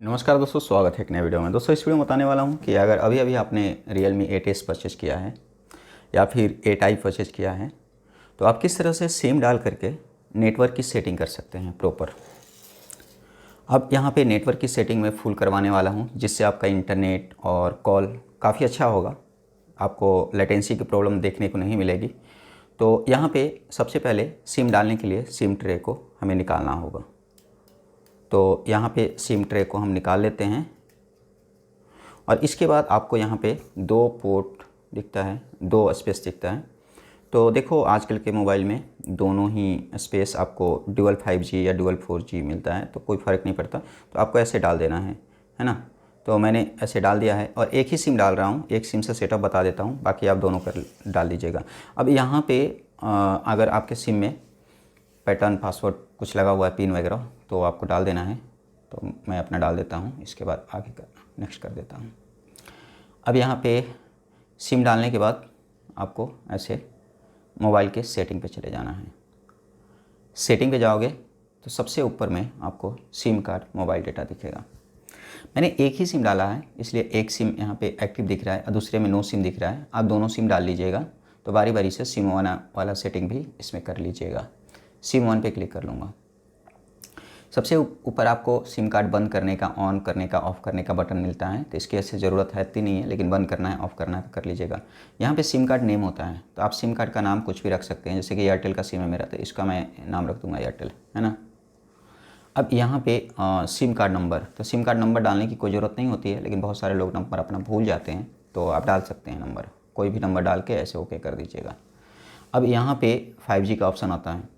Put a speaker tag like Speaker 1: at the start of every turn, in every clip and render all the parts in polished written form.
Speaker 1: नमस्कार दोस्तों, स्वागत है एक नए वीडियो में। दोस्तों, इस वीडियो में बताने वाला हूं कि अगर अभी अभी आपने Realme 8S परचेज़ किया है या फिर 8i परचेज़ किया है तो आप किस तरह से सिम डाल करके नेटवर्क की सेटिंग कर सकते हैं प्रॉपर। अब यहां पे नेटवर्क की सेटिंग में फुल करवाने वाला हूं, जिससे आपका इंटरनेट और कॉल काफ़ी अच्छा होगा, आपको लेटेंसी की प्रॉब्लम देखने को नहीं मिलेगी। तो यहाँ पे सबसे पहले सिम डालने के लिए सिम ट्रे को हमें निकालना होगा। तो यहाँ पे सिम ट्रे को हम निकाल लेते हैं और इसके बाद आपको यहाँ पे दो पोर्ट दिखता है, दो स्पेस दिखता है। तो देखो, आजकल के मोबाइल में दोनों ही स्पेस आपको डुअल 5G या डुअल 4G मिलता है, तो कोई फ़र्क नहीं पड़ता। तो आपको ऐसे डाल देना है ना। तो मैंने ऐसे डाल दिया है और एक ही सिम डाल रहा हूँ, एक सिम से सेटअप बता देता हूँ, बाकी आप दोनों कर डाल दीजिएगा। अब यहाँ पे अगर आपके सिम में पैटर्न पासवर्ड कुछ लगा हुआ है, पिन वगैरह, तो आपको डाल देना है। तो मैं अपना डाल देता हूँ, इसके बाद आगे का नेक्स्ट कर देता हूँ। अब यहाँ पे सिम डालने के बाद आपको ऐसे मोबाइल के सेटिंग पे चले जाना है। सेटिंग पे जाओगे तो सबसे ऊपर में आपको सिम कार्ड मोबाइल डेटा दिखेगा। मैंने एक ही सिम डाला है, इसलिए एक सिम यहाँ पे एक्टिव दिख रहा है और दूसरे में नो सिम दिख रहा है। आप दोनों सिम डाल लीजिएगा। तो बारी बारी से सिम वाला सेटिंग भी इसमें कर लीजिएगा। सिम 1 पे क्लिक कर लूँगा। सबसे ऊपर आपको सिम कार्ड बंद करने का, ऑन करने का, ऑफ़ करने का बटन मिलता है। तो इसकी ऐसे ज़रूरत है इतनी नहीं है, लेकिन बंद करना है, ऑफ़ करना है तो कर लीजिएगा। यहाँ पे सिम कार्ड नेम होता है, तो आप सिम कार्ड का नाम कुछ भी रख सकते हैं। जैसे कि एयरटेल का सिम है मेरा, तो इसका मैं नाम रख दूँगा एयरटेल, है ना। अब यहाँ पे सिम कार्ड नंबर, तो सिम कार्ड नंबर डालने की कोई ज़रूरत नहीं होती है, लेकिन बहुत सारे लोग नंबर अपना भूल जाते हैं, तो आप डाल सकते हैं नंबर, कोई भी नंबर डाल के ऐसे ओके कर दीजिएगा। अब यहाँ पे 5G का ऑप्शन आता है।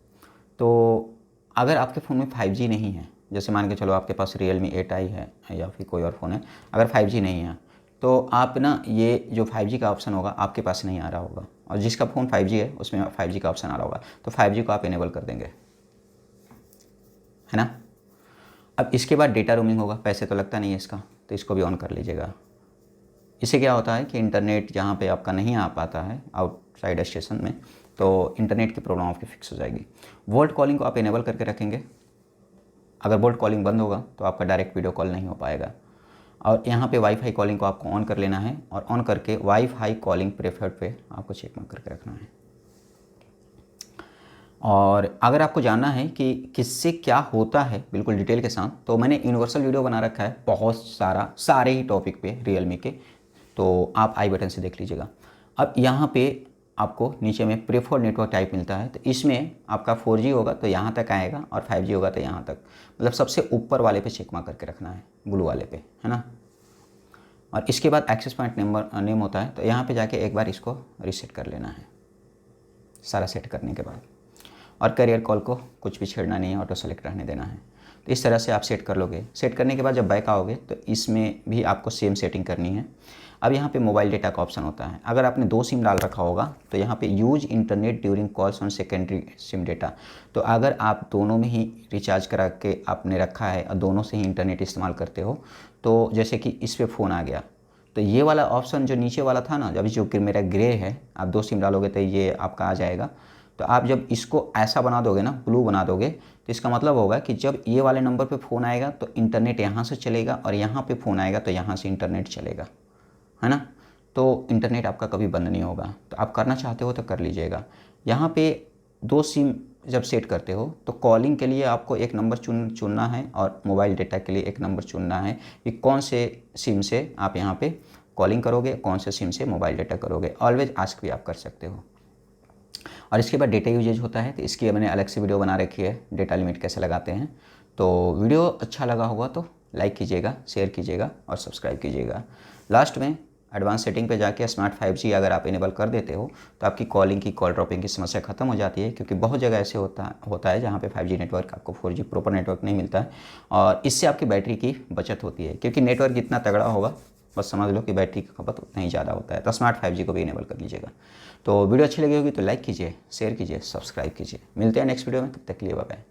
Speaker 1: तो अगर आपके फ़ोन में 5G नहीं है, जैसे मान के चलो आपके पास Realme 8i है या फिर कोई और फ़ोन है, अगर 5G नहीं है तो आप ना, ये जो 5G का ऑप्शन होगा आपके पास नहीं आ रहा होगा, और जिसका फ़ोन 5G है उसमें 5G का ऑप्शन आ रहा होगा, तो 5G को आप इनेबल कर देंगे, है ना। अब इसके बाद डेटा रोमिंग होगा, पैसे तो लगता नहीं है इसका, तो इसको भी ऑन कर लीजिएगा। इससे क्या होता है कि इंटरनेट जहाँ पे आपका नहीं आ पाता है आउटसाइड स्टेशन में, तो इंटरनेट की प्रॉब्लम आपकी फिक्स हो जाएगी। वोल्ट कॉलिंग को आप इनेबल करके रखेंगे। अगर वोल्ट कॉलिंग बंद होगा तो आपका डायरेक्ट वीडियो कॉल नहीं हो पाएगा। और यहाँ पे वाईफाई कॉलिंग को आपको ऑन कर लेना है, और ऑन करके वाईफाई कॉलिंग प्रेफर्ड पे आपको चेक मार्क करके रखना है। और अगर आपको जानना है कि किससे क्या होता है बिल्कुल डिटेल के साथ, तो मैंने यूनिवर्सल वीडियो बना रखा है बहुत सारा, सारे ही टॉपिक पे Realme के, तो आप आई बटन से देख लीजिएगा। अब यहाँ पे आपको नीचे में प्रेफर्ड नेटवर्क टाइप मिलता है, तो इसमें आपका 4G होगा तो यहाँ तक आएगा, और 5G होगा तो यहाँ तक, मतलब सबसे ऊपर वाले पे चेक मार्क करके रखना है, ब्लू वाले पे, है ना। और इसके बाद एक्सेस पॉइंट नेम होता है, तो यहाँ पे जाके एक बार इसको रीसेट कर लेना है सारा सेट करने के बाद। और करियर कॉल को कुछ भी छेड़ना नहीं है, ऑटो सेलेक्ट रहने देना है। तो इस तरह से आप सेट कर लोगे। सेट करने के बाद जब बैक आओगे तो इसमें भी आपको सेम सेटिंग करनी है। अब यहाँ पे मोबाइल डेटा का ऑप्शन होता है। अगर आपने दो सिम डाल रखा होगा तो यहाँ पे use internet during calls on secondary SIM data, तो अगर आप दोनों में ही रिचार्ज करा के आपने रखा है और दोनों से ही इंटरनेट इस्तेमाल करते हो, तो जैसे कि इस पर फ़ोन आ गया, तो ये वाला ऑप्शन जो नीचे वाला था ना, अभी जो मेरा ग्रे है, आप दो सिम डालोगे तो ये आपका आ जाएगा। तो आप जब इसको ऐसा बना दोगे ना, ब्लू बना दोगे, तो इसका मतलब होगा कि जब ये वाले नंबर पे फ़ोन आएगा तो इंटरनेट यहाँ से चलेगा, और यहाँ पे फ़ोन आएगा तो यहाँ से इंटरनेट चलेगा, है ना। तो इंटरनेट आपका कभी बंद नहीं होगा। तो आप करना चाहते हो तो कर लीजिएगा। यहाँ पे दो सिम जब सेट करते हो तो कॉलिंग के लिए आपको एक नंबर चुनना है, और मोबाइल डेटा के लिए एक नंबर चुनना है कि कौन से सिम से आप यहाँ पे कॉलिंग करोगे, कौन से सिम से मोबाइल डेटा करोगे। ऑलवेज आस्क भी आप कर सकते हो। और इसके बाद डेटा यूजेज होता है, तो इसकी मैंने अलग से वीडियो बना रखी है, डेटा लिमिट कैसे लगाते हैं। तो वीडियो अच्छा लगा होगा तो लाइक कीजिएगा, शेयर कीजिएगा और सब्सक्राइब कीजिएगा। लास्ट में एडवांस सेटिंग पे जाके स्मार्ट 5G अगर आप इनेबल कर देते हो तो आपकी कॉलिंग की, कॉल ड्रॉपिंग की समस्या खत्म हो जाती है, क्योंकि बहुत जगह ऐसे होता है जहाँ पे 5G नेटवर्क, आपको 4G प्रॉपर नेटवर्क नहीं मिलता है, और इससे आपकी बैटरी की बचत होती है, क्योंकि नेटवर्क जितना तगड़ा होगा बस समझ लो कि बैटरी का खपत उतना ही ज़्यादा होता है। तो स्मार्ट 5G को भी इनेबल कर लीजिएगा। तो वीडियो अच्छी लगी होगी तो लाइक कीजिए, शेयर कीजिए, सब्सक्राइब कीजिए। मिलते हैं नेक्स्ट वीडियो में, तब तक के लिए बाय बाय।